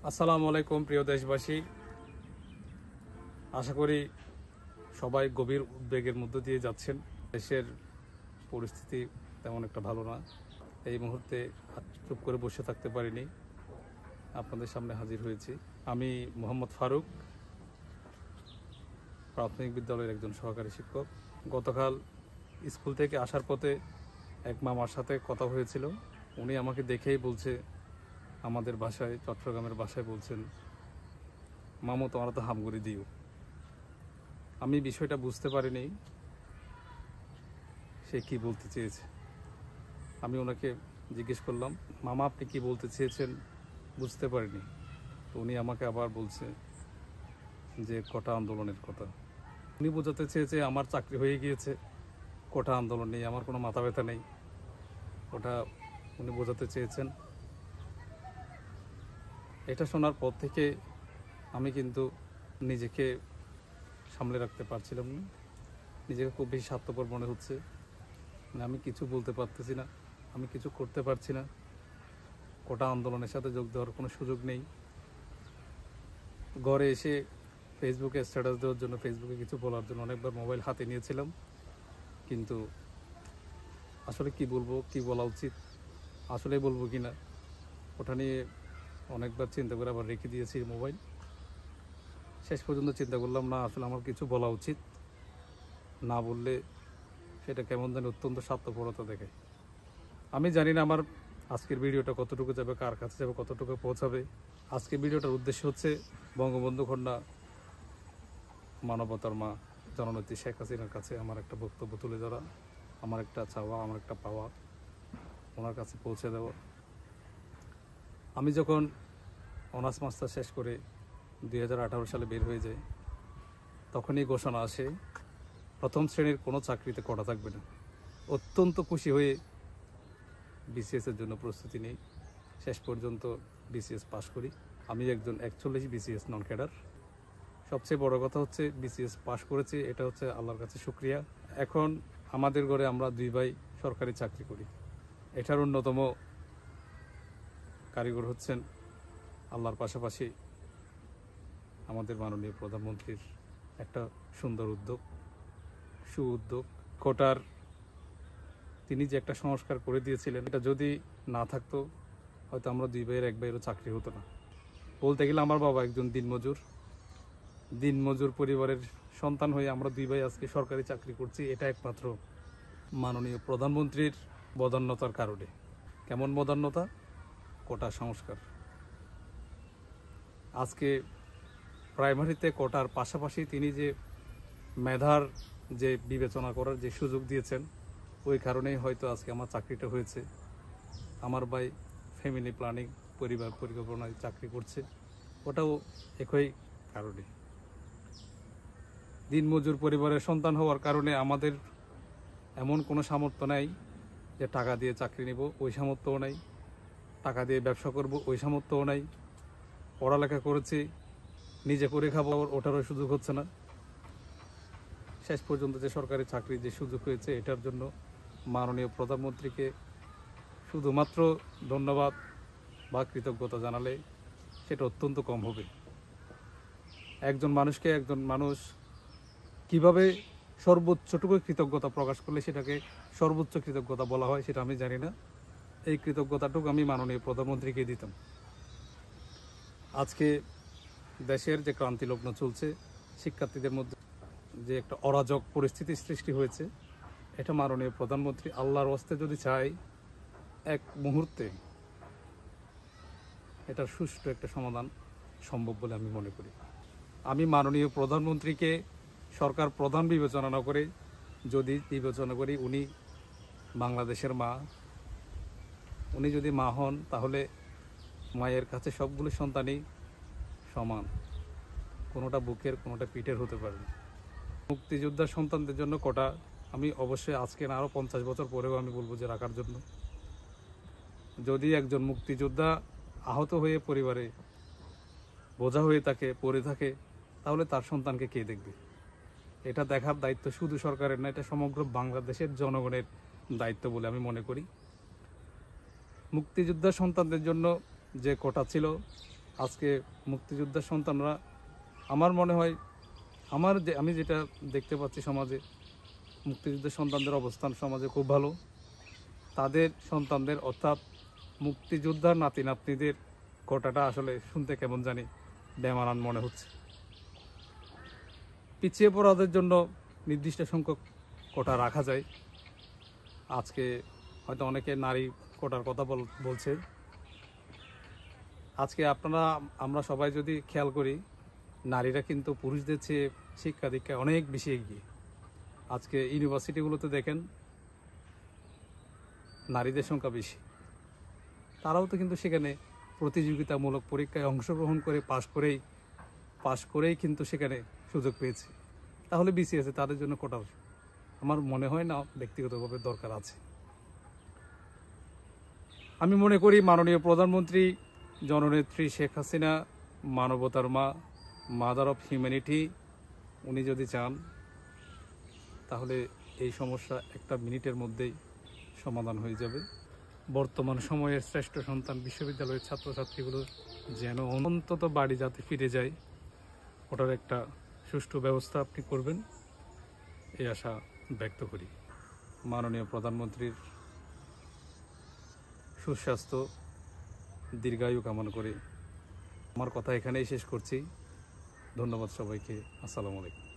আসসালামু আলাইকুম প্রিয় দেশবাসী, আশা করি সবাই গভীর উদ্বেগের মধ্য দিয়ে যাচ্ছেন। দেশের পরিস্থিতি তেমন একটা ভালো না। এই মুহূর্তে চুপ করে বসে থাকতে পারিনি, আপনাদের সামনে হাজির হয়েছি। আমি মোহাম্মদ ফারুক, প্রাথমিক বিদ্যালয়ের একজন সহকারী শিক্ষক। গতকাল স্কুল থেকে আসার পথে এক মামার সাথে কথা হয়েছিল। উনি আমাকে দেখেই বলছে, আমাদের ভাষায়, চট্টগ্রামের ভাষায় বলছেন, মামু তোমার তো হামগুড়ি দিও। আমি বিষয়টা বুঝতে পারিনি সে কি বলতে চেয়েছে। আমি ওনাকে জিজ্ঞেস করলাম, মামা আপনি কি বলতে চেয়েছেন বুঝতে পারিনি। তো উনি আমাকে আবার বলছে যে কোটা আন্দোলনের কথা। উনি বোঝাতে চেয়েছে আমার চাকরি হয়ে গিয়েছে, কোটা আন্দোলন নেই, আমার কোনো মাথা ব্যথা নেই, ওটা উনি বোঝাতে চেয়েছেন। এটা শোনার পর থেকে আমি কিন্তু নিজেকে সামলে রাখতে পারছিলাম না। নিজেকে খুব বেশি স্বার্থপর মনে হচ্ছে। আমি কিছু বলতে পারতেছি না, আমি কিছু করতে পারছি না। কোটা আন্দোলনের সাথে যোগ দেওয়ার কোনো সুযোগ নেই। ঘরে এসে ফেসবুকে স্ট্যাটাস দেওয়ার জন্য, ফেসবুকে কিছু বলার জন্য অনেকবার মোবাইল হাতে নিয়েছিলাম, কিন্তু আসলে কি বলবো, কি বলা উচিত, আসলে বলবো কি না, ওটা নিয়ে অনেকবার চিন্তা করে আবার রেখে দিয়েছি মোবাইল। শেষ পর্যন্ত চিন্তা করলাম না, আসলে আমার কিছু বলা উচিত না, বললে সেটা কেমন যেন অত্যন্ত স্বার্থপরতা দেখায়। আমি জানি না আমার আজকের ভিডিওটা কতটুকু যাবে, কার কাছে যাবে, কতটুকু পৌঁছাবে। আজকের ভিডিওটার উদ্দেশ্য হচ্ছে বঙ্গবন্ধু কন্যা, মানবতার মা জননেত্রী শেখ হাসিনার কাছে আমার একটা বক্তব্য তুলে ধরা, আমার একটা চাওয়া, আমার একটা পাওয়া ওনার কাছে পৌঁছে দেওয়া। আমি যখন অনার্স মাস্টার শেষ করে 2018 সালে বের হয়ে যাই, তখনই ঘোষণা আসে প্রথম শ্রেণীর কোনো চাকরিতে কোটা থাকবে না। অত্যন্ত খুশি হয়ে বিসিএসের জন্য প্রস্তুতি নিই। শেষ পর্যন্ত বিসিএস পাশ করি। আমি একজন 41 বিসিএস নন ক্যাডার। সবচেয়ে বড় কথা হচ্ছে বিসিএস পাশ করেছি, এটা হচ্ছে আল্লাহর কাছে শুকরিয়া। এখন আমাদের ঘরে আমরা দুই ভাই সরকারি চাকরি করি। এটার অন্যতম কারিগর হচ্ছেন আল্লাহর পাশাপাশি আমাদের মাননীয় প্রধানমন্ত্রীর একটা সুন্দর উদ্যোগ, উদ্যোগ কোটার তিনি যে একটা সংস্কার করে দিয়েছিলেন, এটা যদি না থাকতো হয়তো আমরা দুই ভাইয়ের এক ভাইয়েরও চাকরি হতো না। বলতে গেলে আমার বাবা একজন দিনমজুর পরিবারের সন্তান হয়ে আমরা দুই ভাই আজকে সরকারি চাকরি করছি। এটা একমাত্র মাননীয় প্রধানমন্ত্রীর বদান্যতার কারণে। কেমন বদান্যতা? কোটা সংস্কার। আজকে প্রাইমারিতে কোটার পাশাপাশি তিনি যে মেধার যে বিবেচনা করার যে সুযোগ দিয়েছেন, ওই কারণেই হয়তো আজকে আমার চাকরিটা হয়েছে। আমার ভাই ফ্যামিলি প্ল্যানিং, পরিবার পরিকল্পনায় চাকরি করছে, ওটাও একই কারণে। দিনমজুর পরিবারের সন্তান হওয়ার কারণে আমাদের এমন কোনো সামর্থ্য নাই যে টাকা দিয়ে চাকরি নেব, ওই সামর্থ্যও নাই। টাকা দিয়ে ব্যবসা করব, ওই সামর্থ্যও নাই। পড়ালেখা করেছি, নিজে করে খাবো, ওটারও সুযোগ হচ্ছে না। শেষ পর্যন্ত যে সরকারি চাকরির যে সুযোগ হয়েছে, এটার জন্য মাননীয় প্রধানমন্ত্রীকে শুধুমাত্র ধন্যবাদ বা কৃতজ্ঞতা জানালে সেটা অত্যন্ত কম হবে। একজন মানুষ কিভাবে সর্বোচ্চটুকু কৃতজ্ঞতা প্রকাশ করলে সেটাকে সর্বোচ্চ কৃতজ্ঞতা বলা হয়, সেটা আমি জানি না। এই কৃতজ্ঞতাটুকু আমি মাননীয় প্রধানমন্ত্রীকে দিতাম। আজকে দেশের যে ক্রান্তিলগ্ন চলছে, শিক্ষার্থীদের মধ্যে যে একটা অরাজক পরিস্থিতি সৃষ্টি হয়েছে, এটা মাননীয় প্রধানমন্ত্রী আল্লাহর হস্তে যদি চায়, এক মুহূর্তে এটার সুষ্ঠু একটা সমাধান সম্ভব বলে আমি মনে করি। আমি মাননীয় প্রধানমন্ত্রীকে সরকার প্রধান বিবেচনা না করে, যদি বিবেচনা করি উনি বাংলাদেশের মা, উনি যদি মা হন, তাহলে মায়ের কাছে সবগুলো সন্তানই সমান, কোনোটা বুকের কোনোটা পিঠের হতে পারে। মুক্তিযোদ্ধার সন্তানদের জন্য কোটা আমি অবশ্যই আজকে না, আরও 50 বছর পরেও আমি বলবো যে রাখার জন্য। যদি একজন মুক্তিযোদ্ধা আহত হয়ে পরিবারে বোঝা হয়ে থাকে, পড়ে থাকে, তাহলে তার সন্তানকে কে দেখবে? এটা দেখার দায়িত্ব শুধু সরকারের না, এটা সমগ্র বাংলাদেশের জনগণের দায়িত্ব বলে আমি মনে করি। মুক্তিযোদ্ধা সন্তানদের জন্য যে কোটা ছিল, আজকে মুক্তিযোদ্ধার সন্তানরা, আমার মনে হয় আমি যেটা দেখতে পাচ্ছি সমাজে, মুক্তিযুদ্ধের সন্তানদের অবস্থান সমাজে খুব ভালো। তাদের সন্তানদের অর্থাৎ মুক্তিযোদ্ধার নাতি নাতনিদের কোটাটা আসলে শুনতে কেমন জানি বেমানান মনে হচ্ছে। পিছিয়ে পড়াদের জন্য নির্দিষ্ট সংখ্যক কোটা রাখা যায়। আজকে হয়তো অনেকে নারী কোটার কথা বলছে। আজকে আমরা সবাই যদি খেয়াল করি, নারীরা কিন্তু পুরুষদের চেয়ে শিক্ষা দীক্ষায় অনেক বেশি এগিয়ে। আজকে ইউনিভার্সিটিগুলোতে দেখেন নারীদের সংখ্যা বেশি। তারাও তো কিন্তু সেখানে প্রতিযোগিতামূলক পরীক্ষায় অংশগ্রহণ করে পাশ করেই কিন্তু সেখানে সুযোগ পেয়েছে। তাহলে বিসিএসে তাদের জন্য কোটার আমার মনে হয় না ব্যক্তিগতভাবে দরকার আছে। আমি মনে করি মাননীয় প্রধানমন্ত্রী জননেত্রী শেখ হাসিনা মানবতার মা, মাদার অফ হিউম্যানিটি, উনি যদি চান তাহলে এই সমস্যা একটা মিনিটের মধ্যেই সমাধান হয়ে যাবে। বর্তমান সময়ের শ্রেষ্ঠ সন্তান বিশ্ববিদ্যালয়ের ছাত্রছাত্রীগুলো যেন অন্তত বাড়ি যাতে ফিরে যায়, ওটার একটা সুষ্ঠু ব্যবস্থা আপনি করবেন, এই আশা ব্যক্ত করি। মাননীয় প্রধানমন্ত্রীর সুস্বাস্থ্য দীর্ঘায়ু কামনা করে আমার কথা এখানেই শেষ করছি। ধন্যবাদ সবাইকে। আসসালামু আলাইকুম।